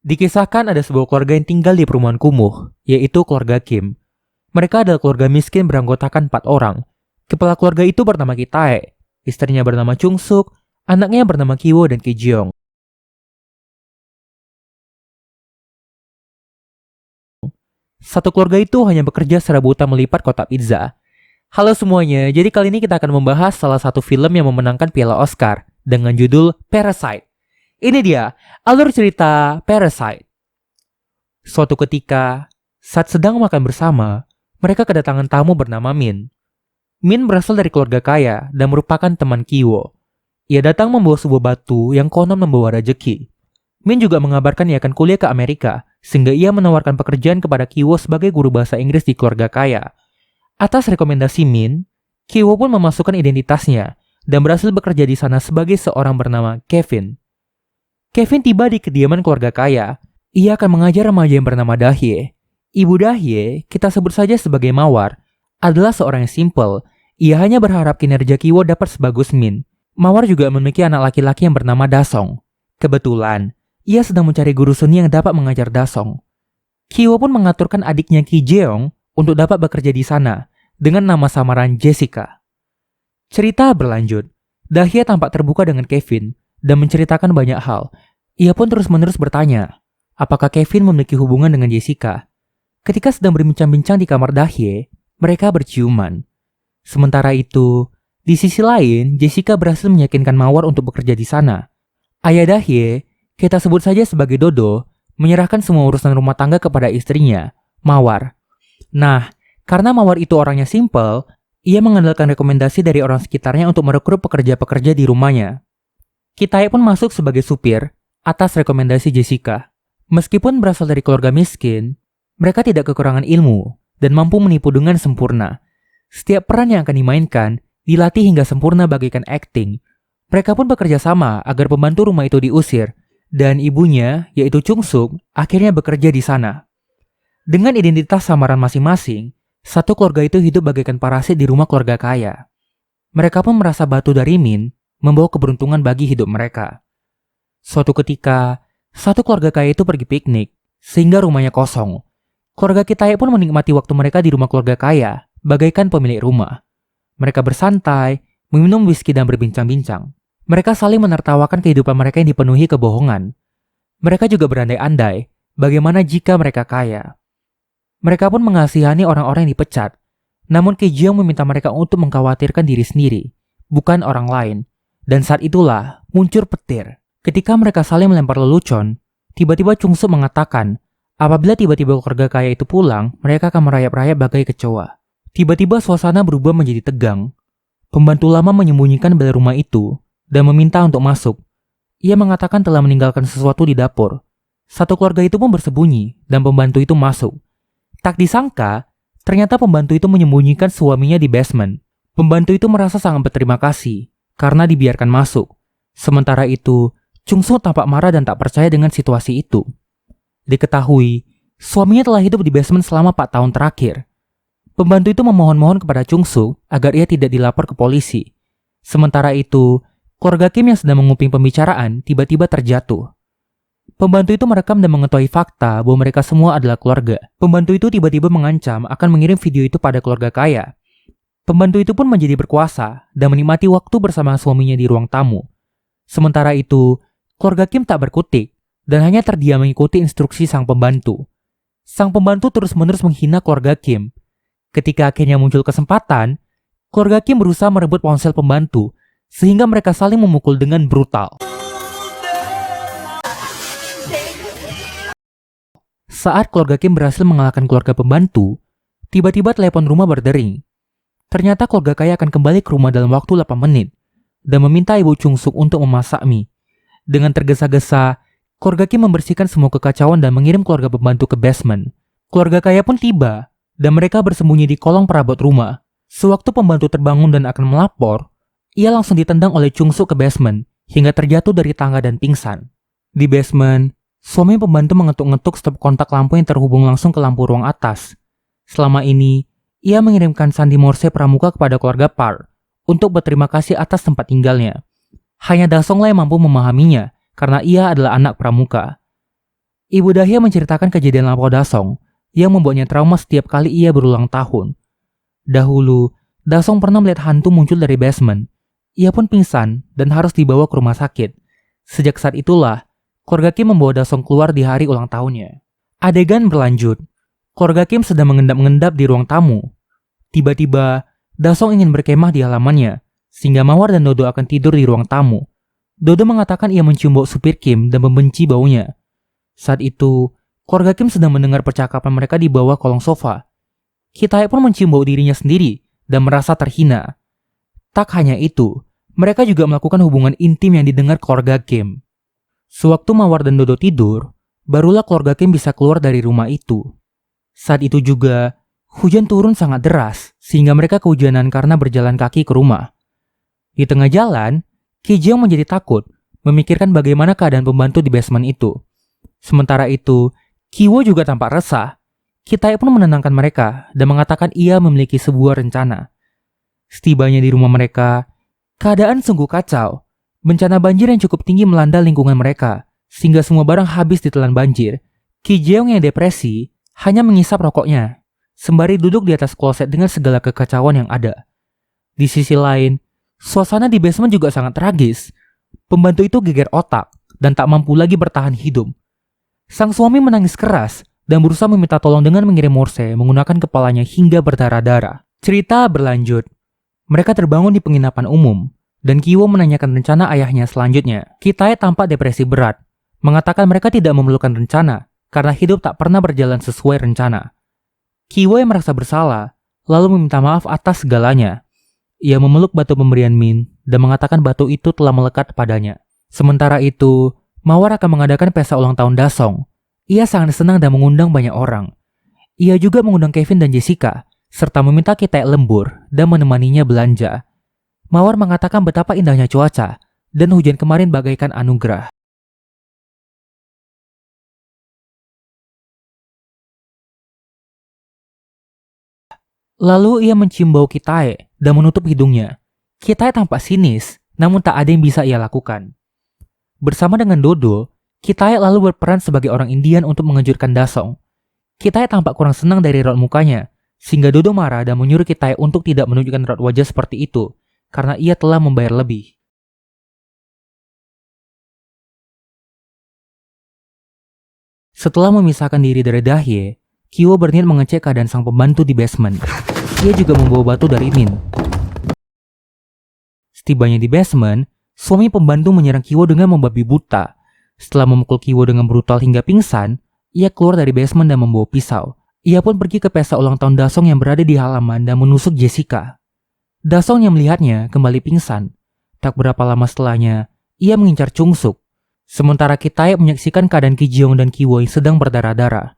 Dikisahkan ada sebuah keluarga yang tinggal di perumahan kumuh, yaitu keluarga Kim. Mereka adalah keluarga miskin beranggotakan 4 orang. Kepala keluarga itu bernama Kitae, istrinya bernama Chung Suk, anaknya bernama Kiwo dan Ki Jeong. Satu keluarga itu hanya bekerja serabutan melipat kotak pizza. Halo semuanya, jadi kali ini kita akan membahas salah satu film yang memenangkan Piala Oscar dengan judul Parasite. Ini dia, alur cerita Parasite. Suatu ketika, saat sedang makan bersama, mereka kedatangan tamu bernama Min. Min berasal dari keluarga kaya dan merupakan teman Kiwo. Ia datang membawa sebuah batu yang konon membawa rezeki. Min juga mengabarkan ia akan kuliah ke Amerika, sehingga ia menawarkan pekerjaan kepada Kiwo sebagai guru bahasa Inggris di keluarga kaya. Atas rekomendasi Min, Kiwo pun memasukkan identitasnya dan berhasil bekerja di sana sebagai seorang bernama Kevin. Kevin tiba di kediaman keluarga kaya. Ia akan mengajar remaja yang bernama Dahye. Ibu Dahye, kita sebut saja sebagai Mawar, adalah seorang yang simple. Ia hanya berharap kinerja Kiwo dapat sebagus Min. Mawar juga memiliki anak laki-laki yang bernama Dasong. Kebetulan, ia sedang mencari guru seni yang dapat mengajar Dasong. Kiwo pun mengaturkan adiknya Ki Jeong untuk dapat bekerja di sana dengan nama samaran Jessica. Cerita berlanjut. Dahye tampak terbuka dengan Kevin dan menceritakan banyak hal. Ia pun terus-menerus bertanya, apakah Kevin memiliki hubungan dengan Jessica? Ketika sedang berbincang-bincang di kamar Dahye, mereka berciuman. Sementara itu, di sisi lain, Jessica berhasil meyakinkan Mawar untuk bekerja di sana. Ayah Dahye, kita sebut saja sebagai Dodo, menyerahkan semua urusan rumah tangga kepada istrinya, Mawar. Nah, karena Mawar itu orangnya simple, ia mengandalkan rekomendasi dari orang sekitarnya untuk merekrut pekerja-pekerja di rumahnya. Kitae pun masuk sebagai supir atas rekomendasi Jessica. Meskipun berasal dari keluarga miskin, mereka tidak kekurangan ilmu dan mampu menipu dengan sempurna. Setiap peran yang akan dimainkan dilatih hingga sempurna bagaikan acting. Mereka pun bekerja sama agar pembantu rumah itu diusir, dan ibunya, yaitu Chung Suk, akhirnya bekerja di sana. Dengan identitas samaran masing-masing, satu keluarga itu hidup bagaikan parasit di rumah keluarga kaya. Mereka pun merasa batu dari Min membawa keberuntungan bagi hidup mereka. Suatu ketika, satu keluarga kaya itu pergi piknik, sehingga rumahnya kosong. Keluarga Kitae pun menikmati waktu mereka di rumah keluarga kaya, bagaikan pemilik rumah. Mereka bersantai, meminum whisky dan berbincang-bincang. Mereka saling menertawakan kehidupan mereka yang dipenuhi kebohongan. Mereka juga berandai-andai, bagaimana jika mereka kaya. Mereka pun mengasihani orang-orang yang dipecat. Namun Ki Jeong meminta mereka untuk mengkhawatirkan diri sendiri, bukan orang lain. Dan saat itulah muncul petir. Ketika mereka saling melempar lelucon, tiba-tiba Chung Suk mengatakan, apabila tiba-tiba keluarga kaya itu pulang, mereka akan merayap-rayap bagai kecoa. Tiba-tiba suasana berubah menjadi tegang. Pembantu lama menyembunyikan bel rumah itu dan meminta untuk masuk. Ia mengatakan telah meninggalkan sesuatu di dapur. Satu keluarga itu pun bersembunyi dan pembantu itu masuk. Tak disangka, ternyata pembantu itu menyembunyikan suaminya di basement. Pembantu itu merasa sangat berterima kasih karena dibiarkan masuk. Sementara itu, Chung Suk tampak marah dan tak percaya dengan situasi itu. Diketahui, suaminya telah hidup di basement selama 4 tahun terakhir. Pembantu itu memohon-mohon kepada Chung Suk agar ia tidak dilapor ke polisi. Sementara itu, keluarga Kim yang sedang menguping pembicaraan tiba-tiba terjatuh. Pembantu itu merekam dan mengetahui fakta bahwa mereka semua adalah keluarga. Pembantu itu tiba-tiba mengancam akan mengirim video itu pada keluarga kaya. Pembantu itu pun menjadi berkuasa dan menikmati waktu bersama suaminya di ruang tamu. Sementara itu, keluarga Kim tak berkutik dan hanya terdiam mengikuti instruksi sang pembantu. Sang pembantu terus-menerus menghina keluarga Kim. Ketika akhirnya muncul kesempatan, keluarga Kim berusaha merebut ponsel pembantu sehingga mereka saling memukul dengan brutal. Saat keluarga Kim berhasil mengalahkan keluarga pembantu, tiba-tiba telepon rumah berdering. Ternyata keluarga kaya akan kembali ke rumah dalam waktu 8 menit dan meminta ibu Chung Suk untuk memasak mie. Dengan tergesa-gesa, keluarga Kim membersihkan semua kekacauan dan mengirim keluarga pembantu ke basement. Keluarga kaya pun tiba dan mereka bersembunyi di kolong perabot rumah. Sewaktu pembantu terbangun dan akan melapor, ia langsung ditendang oleh Chung Suk ke basement hingga terjatuh dari tangga dan pingsan. Di basement, suami pembantu mengetuk-ngetuk stop kontak lampu yang terhubung langsung ke lampu ruang atas. Selama ini, ia mengirimkan sandi Morse pramuka kepada keluarga Park untuk berterima kasih atas tempat tinggalnya. Hanya Dasonglah yang mampu memahaminya karena ia adalah anak pramuka. Ibu Dahlia menceritakan kejadian lampau Dasong yang membuatnya trauma setiap kali ia berulang tahun. Dahulu, Dasong pernah melihat hantu muncul dari basement. Ia pun pingsan dan harus dibawa ke rumah sakit. Sejak saat itulah, keluarga Kim membawa Dasong keluar di hari ulang tahunnya. Adegan berlanjut. Keluarga Kim sedang mengendap-mengendap di ruang tamu. Tiba-tiba, Dasong ingin berkemah di halamannya, sehingga Mawar dan Dodo akan tidur di ruang tamu. Dodo mengatakan ia mencium bau supir Kim dan membenci baunya. Saat itu, keluarga Kim sedang mendengar percakapan mereka di bawah kolong sofa. Ki-tae pun mencium bau dirinya sendiri dan merasa terhina. Tak hanya itu, mereka juga melakukan hubungan intim yang didengar keluarga Kim. Sewaktu Mawar dan Dodo tidur, barulah keluarga Kim bisa keluar dari rumah itu. Saat itu juga, hujan turun sangat deras, sehingga mereka kehujanan karena berjalan kaki ke rumah. Di tengah jalan, Ki Jeong menjadi takut, memikirkan bagaimana keadaan pembantu di basement itu. Sementara itu, Ki-wo juga tampak resah. Ki-tae pun menenangkan mereka dan mengatakan ia memiliki sebuah rencana. Setibanya di rumah mereka, keadaan sungguh kacau. Bencana banjir yang cukup tinggi melanda lingkungan mereka, sehingga semua barang habis ditelan banjir. Ki Jeong yang depresi hanya mengisap rokoknya, sembari duduk di atas kloset dengan segala kekacauan yang ada. Di sisi lain, suasana di basement juga sangat tragis. Pembantu itu geger otak dan tak mampu lagi bertahan hidup. Sang suami menangis keras dan berusaha meminta tolong dengan mengirim morse menggunakan kepalanya hingga berdarah-darah. Cerita berlanjut. Mereka terbangun di penginapan umum, dan Ki-wo menanyakan rencana ayahnya selanjutnya. Ki-tae tampak depresi berat, mengatakan mereka tidak memerlukan rencana karena hidup tak pernah berjalan sesuai rencana. Ki-wo yang merasa bersalah, lalu meminta maaf atas segalanya. Ia memeluk batu pemberian Min dan mengatakan batu itu telah melekat padanya. Sementara itu, Mawar akan mengadakan pesta ulang tahun Dasong. Ia sangat senang dan mengundang banyak orang. Ia juga mengundang Kevin dan Jessica, serta meminta Ki-tae lembur dan menemaninya belanja. Mawar mengatakan betapa indahnya cuaca, dan hujan kemarin bagaikan anugerah. Lalu ia mencium bau Ki-tae dan menutup hidungnya. Ki-tae tampak sinis, namun tak ada yang bisa ia lakukan. Bersama dengan Dodo, Ki-tae lalu berperan sebagai orang Indian untuk mengejutkan Dasong. Ki-tae tampak kurang senang dari raut mukanya, sehingga Dodo marah dan menyuruh Ki-tae untuk tidak menunjukkan raut wajah seperti itu, karena ia telah membayar lebih. Setelah memisahkan diri dari Dahye, Ki-wo berniat mengecek keadaan sang pembantu di basement. Ia juga membawa batu dari Min. Setibanya di basement, suami pembantu menyerang Ki-wo dengan membabi buta. Setelah memukul Ki-wo dengan brutal hingga pingsan, ia keluar dari basement dan membawa pisau. Ia pun pergi ke pesta ulang tahun Dasong yang berada di halaman dan menusuk Jessica. Dasong yang melihatnya kembali pingsan. Tak berapa lama setelahnya, ia mengincar Chung-suk. Sementara Ki-tae menyaksikan keadaan Ki Jeong dan Ki-wo yang sedang berdarah-darah.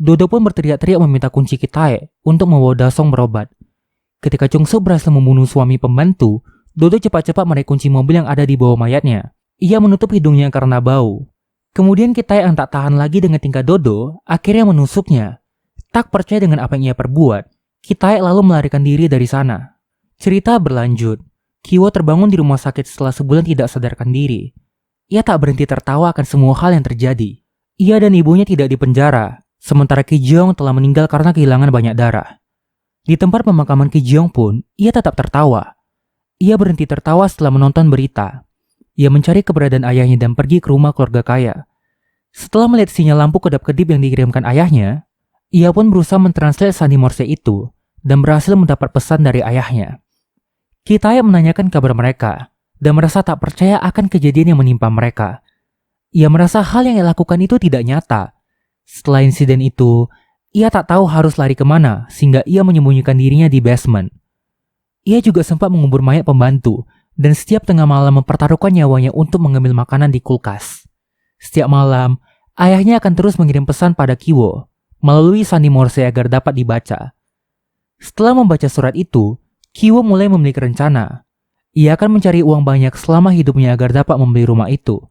Dodo pun berteriak-teriak meminta kunci Ki-tae untuk membawa Dasong berobat. Ketika Chung-suk berhasil membunuh suami pembantu, Dodo cepat-cepat menarik kunci mobil yang ada di bawah mayatnya. Ia menutup hidungnya karena bau. Kemudian Ki-tae yang tak tahan lagi dengan tingkah Dodo, akhirnya menusuknya. Tak percaya dengan apa yang ia perbuat, Ki-tae lalu melarikan diri dari sana. Cerita berlanjut. Ki-wo terbangun di rumah sakit setelah sebulan tidak sadarkan diri. Ia tak berhenti tertawa akan semua hal yang terjadi. Ia dan ibunya tidak dipenjara, sementara Ki Jeong telah meninggal karena kehilangan banyak darah. Di tempat pemakaman Ki Jeong pun, ia tetap tertawa. Ia berhenti tertawa setelah menonton berita. Ia mencari keberadaan ayahnya dan pergi ke rumah keluarga kaya. Setelah melihat sinyal lampu kedap-kedip yang dikirimkan ayahnya, ia pun berusaha mentranslate sandi Morse itu dan berhasil mendapat pesan dari ayahnya. Ki-tae menanyakan kabar mereka dan merasa tak percaya akan kejadian yang menimpa mereka. Ia merasa hal yang ia lakukan itu tidak nyata. Setelah insiden itu, ia tak tahu harus lari kemana sehingga ia menyembunyikan dirinya di basement. Ia juga sempat mengubur mayat pembantu dan setiap tengah malam mempertaruhkan nyawanya untuk mengambil makanan di kulkas. Setiap malam, ayahnya akan terus mengirim pesan pada Ki-wo melalui sandi Morse agar dapat dibaca. Setelah membaca surat itu, Ki-wo mulai memiliki rencana. Ia akan mencari uang banyak selama hidupnya agar dapat membeli rumah itu.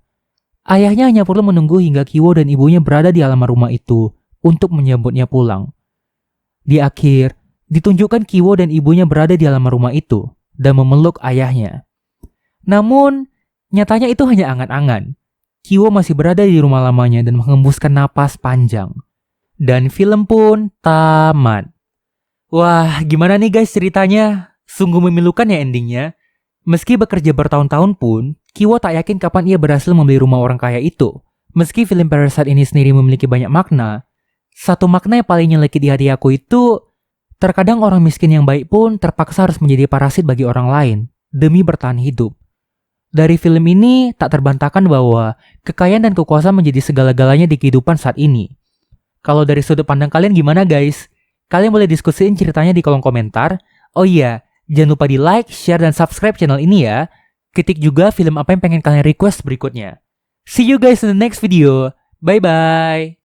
Ayahnya hanya perlu menunggu hingga Ki-wo dan ibunya berada di halaman rumah itu untuk menyambutnya pulang. Di akhir, ditunjukkan Ki-wo dan ibunya berada di halaman rumah itu dan memeluk ayahnya. Namun, nyatanya itu hanya angan-angan. Kiwo masih berada di rumah lamanya dan menghembuskan napas panjang. Dan film pun tamat. Wah, gimana nih guys ceritanya? Sungguh memilukan ya endingnya. Meski bekerja bertahun-tahun pun, Kiwo tak yakin kapan ia berhasil membeli rumah orang kaya itu. Meski film Parasite ini sendiri memiliki banyak makna, satu makna yang paling nyelekit di hati aku itu, terkadang orang miskin yang baik pun terpaksa harus menjadi parasit bagi orang lain, demi bertahan hidup. Dari film ini, tak terbantahkan bahwa kekayaan dan kekuasaan menjadi segala-galanya di kehidupan saat ini. Kalau dari sudut pandang kalian gimana guys? Kalian boleh diskusiin ceritanya di kolom komentar. Oh iya, jangan lupa di like, share, dan subscribe channel ini ya. Ketik juga film apa yang pengen kalian request berikutnya. See you guys in the next video. Bye-bye.